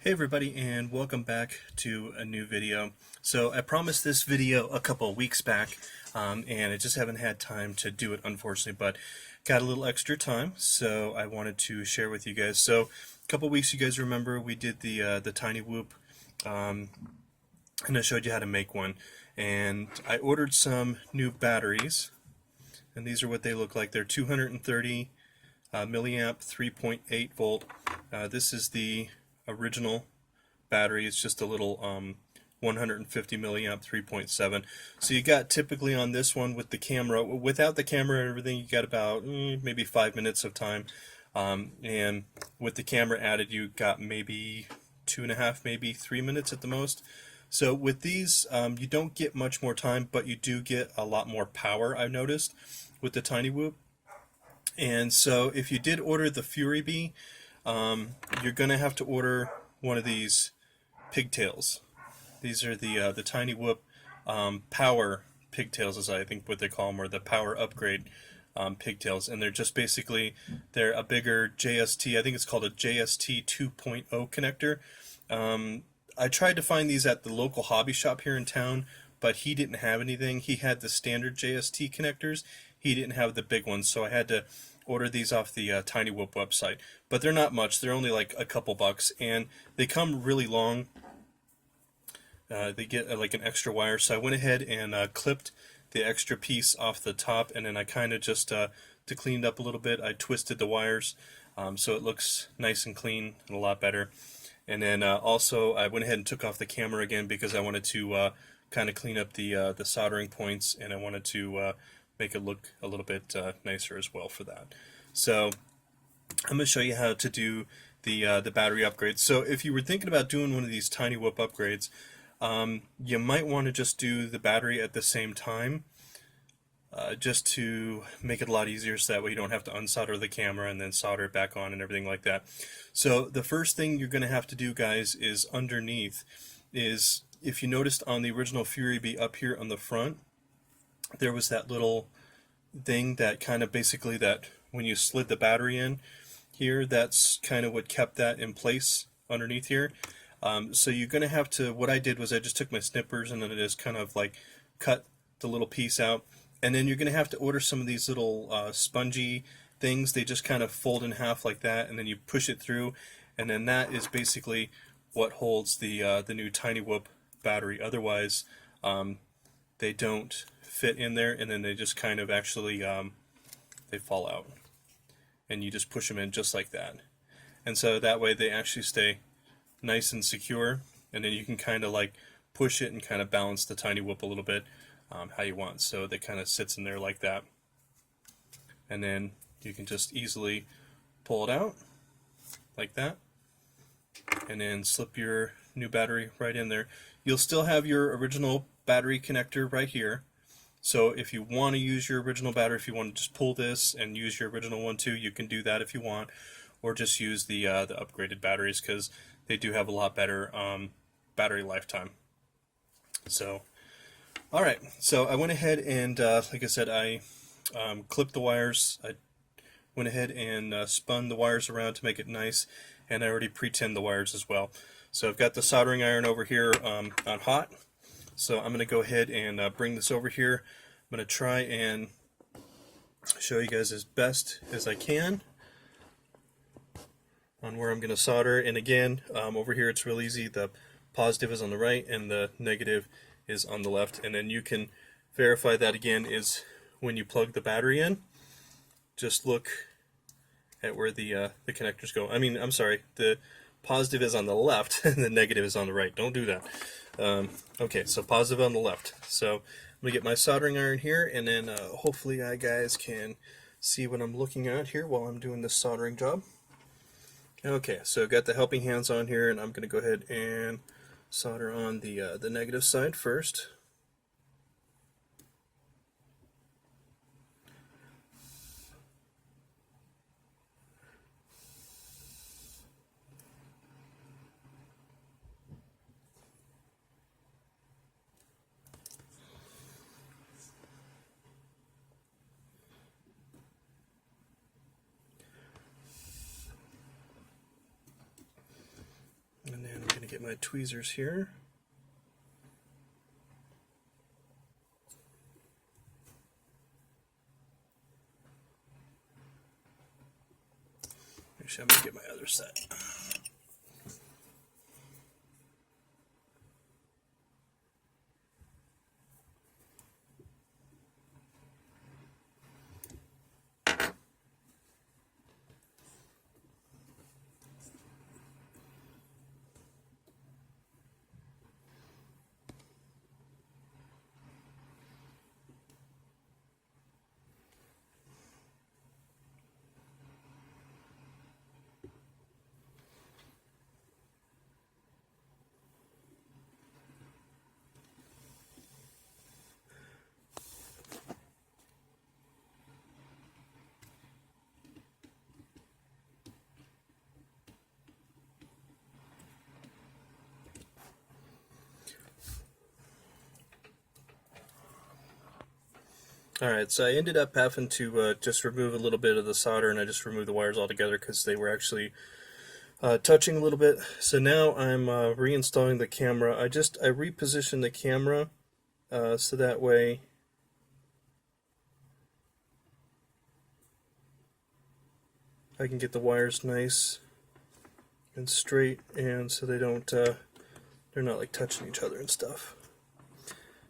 Hey everybody, and welcome back to a new video. So I promised this video a couple of weeks back, and I just haven't had time to do it, unfortunately, but got a little extra time, so I wanted to share with you guys. So a couple of weeks, you guys remember we did the tiny whoop, and I showed you how to make one. And I ordered some new batteries, and these are what they look like. They're 230 milliamp 3.8 volt. This is the original battery. It's just a little 150 milliamp 3.7. So you got typically on this one with the camera, without the camera and everything, you got about maybe 5 minutes of time, and with the camera added you got maybe 2.5, maybe 3 minutes at the most. So with these you don't get much more time, but you do get a lot more power, I've noticed, with the Tiny Whoop. And so if you did order the Fury Bee, you're going to have to order one of these pigtails. These are the Tiny Whoop power pigtails, as I think what they call them, or the power upgrade pigtails. And they're just basically, they're a bigger JST, I think it's called a JST 2.0 connector. I tried to find these at the local hobby shop here in town, but he didn't have anything. He had the standard JST connectors. He didn't have the big ones, so I had to order these off the Tiny Whoop website. But they're not much. They're only like a couple bucks, and they come really long. They get like an extra wire, so I went ahead and clipped the extra piece off the top, and then I kind of just, to clean it up a little bit, I twisted the wires so it looks nice and clean and a lot better. And then also I went ahead and took off the camera again because I wanted to kind of clean up the soldering points, and I wanted to make it look a little bit nicer as well for that. So I'm going to show you how to do the battery upgrades. So if you were thinking about doing one of these Tiny Whoop upgrades, you might want to just do the battery at the same time, just to make it a lot easier, so that way you don't have to unsolder the camera and then solder it back on and everything like that. So the first thing you're going to have to do, guys, is underneath is, if you noticed on the original Fury Bee up here on the front, there was that little thing that kind of basically, that when you slid the battery in here, that's kind of what kept that in place underneath here. So you're going to have to, what I did was I just took my snippers and then I just kind of like cut the little piece out. And then you're going to have to order some of these little spongy things. They just kind of fold in half like that, and then you push it through, and then that is basically what holds the new Tiny Whoop battery. Otherwise, they don't fit in there, and then they just kind of actually they fall out, and you just push them in just like that. And so that way they actually stay nice and secure, and then you can kind of like push it and kind of balance the Tiny Whoop a little bit how you want. So they kind of sits in there like that, and then you can just easily pull it out like that, and then slip your new battery right in there. You'll still have your original battery connector right here. So if you want to use your original battery, if you want to just pull this and use your original one too, you can do that if you want, or just use the upgraded batteries, because they do have a lot better battery lifetime. So, all right. So I went ahead and, like I said, I clipped the wires. I went ahead and spun the wires around to make it nice, and I already pre-tinned the wires as well. So I've got the soldering iron over here on hot. So I'm going to go ahead and bring this over here. I'm going to try and show you guys as best as I can on where I'm going to solder. And again, over here it's real easy. The positive is on the right and the negative is on the left. And then you can verify that again is when you plug the battery in. Just look at where the connectors go. I mean, I'm sorry, the positive is on the left and the negative is on the right. Don't do that. Okay, so positive on the left. So I'm going to get my soldering iron here, and then hopefully you guys can see what I'm looking at here while I'm doing this soldering job. Okay, so I've got the helping hands on here, and I'm going to go ahead and solder on the negative side first. And then get my tweezers here. Actually, I'm going to get my other set. Alright, so I ended up having to just remove a little bit of the solder, and I just removed the wires altogether because they were actually touching a little bit. So now I'm reinstalling the camera. I repositioned the camera so that way I can get the wires nice and straight, and so they don't they're not like touching each other and stuff.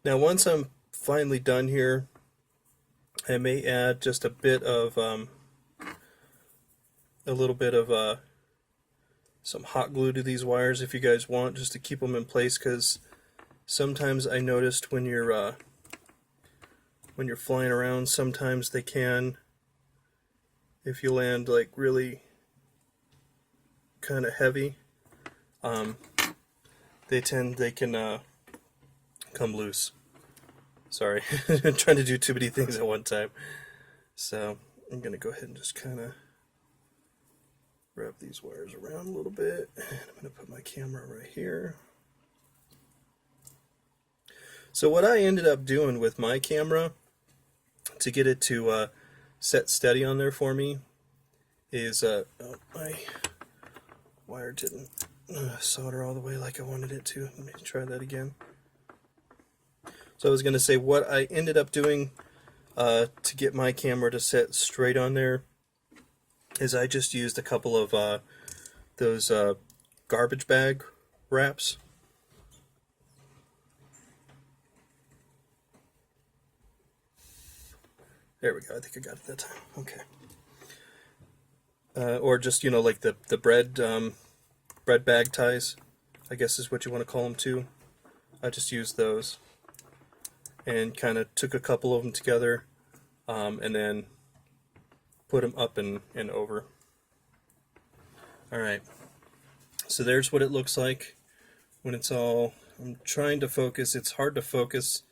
Now once I'm finally done here, I may add just a bit of a little bit of some hot glue to these wires if you guys want, just to keep them in place, because sometimes I noticed when you're flying around, sometimes they can, if you land like really kind of heavy, they can come loose. Sorry, I'm trying to do too many things at one time. So I'm going to go ahead and just kind of wrap these wires around a little bit. And I'm going to put my camera right here. So what I ended up doing with my camera to get it to set steady on there for me is, oh, my wire didn't solder all the way like I wanted it to. Let me try that again. So I was going to say what I ended up doing to get my camera to set straight on there is I just used a couple of those garbage bag wraps. There we go. I think I got it that time. Okay. Or just, you know, like the bread bag ties, I guess is what you want to call them too. I just used those and kind of took a couple of them together and then put them up and over. Alright, so there's what it looks like when it's all, I'm trying to focus, it's hard to focus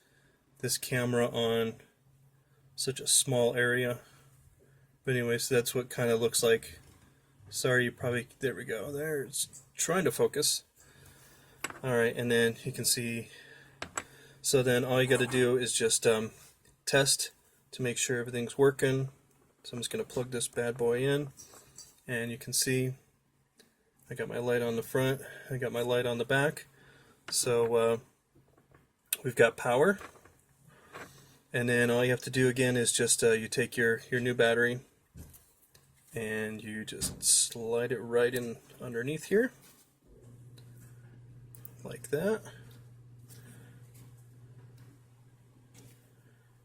this camera on such a small area, but anyway, so that's what kind of looks like. Sorry, you probably, there we go, there, it's trying to focus. Alright, and then you can see, so then all you got to do is just test to make sure everything's working. So I'm just going to plug this bad boy in, and you can see I got my light on the front, I got my light on the back. So we've got power, and then all you have to do again is just you take your new battery and you just slide it right in underneath here like that.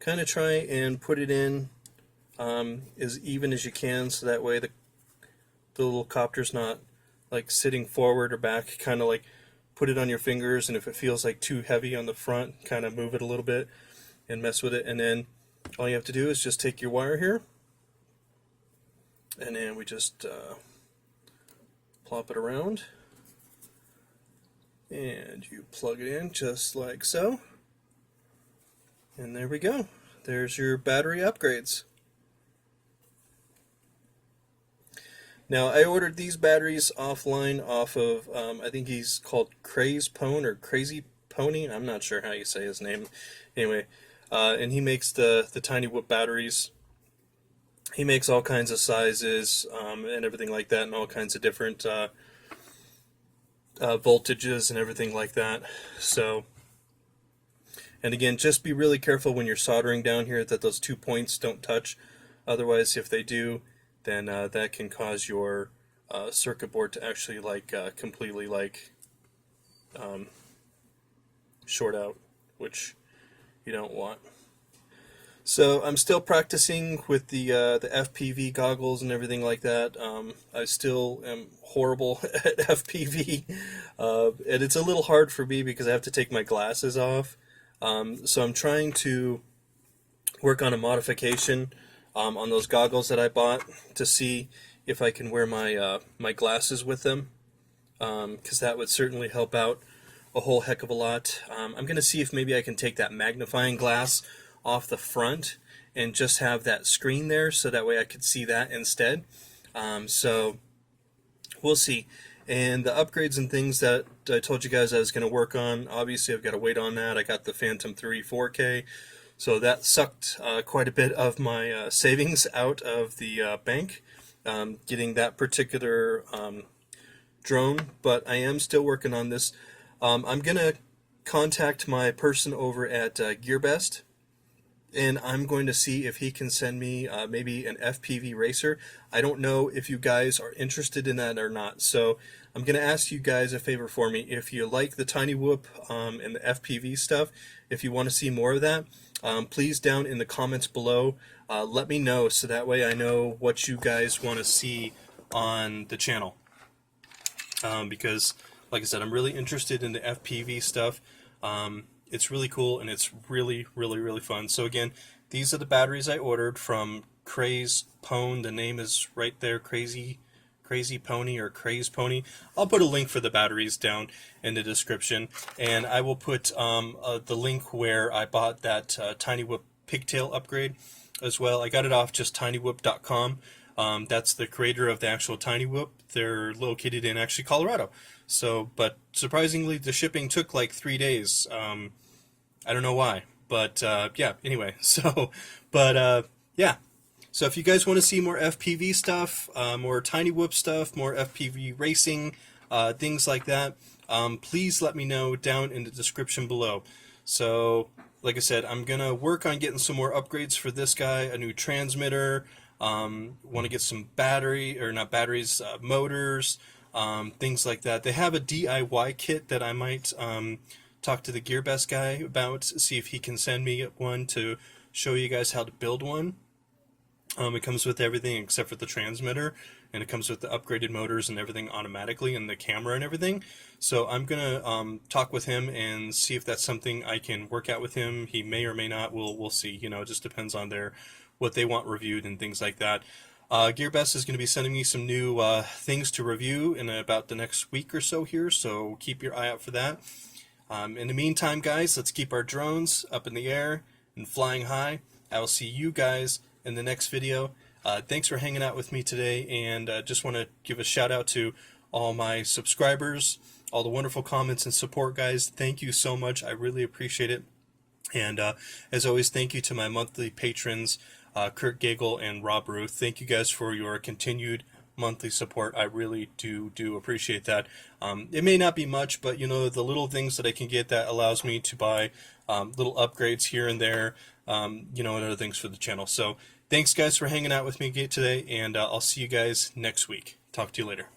Kind of try and put it in as even as you can, so that way the little copter's not like sitting forward or back. Kind of like put it on your fingers, and if it feels like too heavy on the front, kind of move it a little bit and mess with it. And then all you have to do is just take your wire here, and then we just plop it around, and you plug it in just like so. And there we go. There's your battery upgrades. Now, I ordered these batteries offline off of, I think he's called Crazy Pony. I'm not sure how you say his name. Anyway, and he makes the tiny whoop batteries. He makes all kinds of sizes and everything like that, and all kinds of different voltages and everything like that. So, and again, just be really careful when you're soldering down here that those 2 points don't touch. Otherwise, if they do, then that can cause your circuit board to actually completely short out, which you don't want. So I'm still practicing with the FPV goggles and everything like that. I still am horrible at FPV, and it's a little hard for me because I have to take my glasses off. So I'm trying to work on a modification on those goggles that I bought to see if I can wear my glasses with them, because that would certainly help out a whole heck of a lot. I'm going to see if maybe I can take that magnifying glass off the front and just have that screen there so that way I could see that instead. So we'll see. And the upgrades and things that I told you guys I was going to work on, obviously I've got to wait on that. I got the Phantom 3 4K, so that sucked quite a bit of my savings out of the bank, getting that particular drone, but I am still working on this. I'm going to contact my person over at GearBest, and I'm going to see if he can send me maybe an FPV racer. I don't know if you guys are interested in that or not, so I'm going to ask you guys a favor for me. If you like the Tiny Whoop and the FPV stuff, if you want to see more of that, please down in the comments below let me know so that way I know what you guys want to see on the channel. Because, like I said, I'm really interested in the FPV stuff. It's really cool and it's really fun. So again, these are the batteries I ordered from Craze Pone. The name is right there, Crazy Pony or Craze Pony. I'll put a link for the batteries down in the description, and I will put the link where I bought that Tiny Whoop pigtail upgrade as well. I got it off just tinywhoop.com. That's the creator of the actual Tiny Whoop. They're located in actually Colorado. So, but surprisingly, the shipping took like 3 days. I don't know why, but yeah. Anyway, so, but yeah. So if you guys want to see more FPV stuff, more Tiny Whoop stuff, more FPV racing, things like that, please let me know down in the description below. So, like I said, I'm gonna work on getting some more upgrades for this guy, a new transmitter. Want to get some motors, things like that. They have a DIY kit that I might talk to the GearBest guy about, see if he can send me one to show you guys how to build one. It comes with everything except for the transmitter, and it comes with the upgraded motors and everything automatically, and the camera and everything. So I'm gonna talk with him and see if that's something I can work out with him. He may or may not. We'll see. You know, it just depends on what they want reviewed and things like that. GearBest is going to be sending me some new things to review in about the next week or so here, so keep your eye out for that. In the meantime, guys, let's keep our drones up in the air and flying high. I will see you guys in the next video. Thanks for hanging out with me today, and just want to give a shout out to all my subscribers, all the wonderful comments and support, guys. Thank you so much. I really appreciate it. And as always, thank you to my monthly patrons, Kurt Gagel and Rob Ruth. Thank you guys for your continued monthly support. I really do appreciate that. It may not be much, but you know, the little things that I can get that allows me to buy little upgrades here and there, you know, and other things for the channel. So thanks guys for hanging out with me today, and I'll see you guys next week. Talk to you later.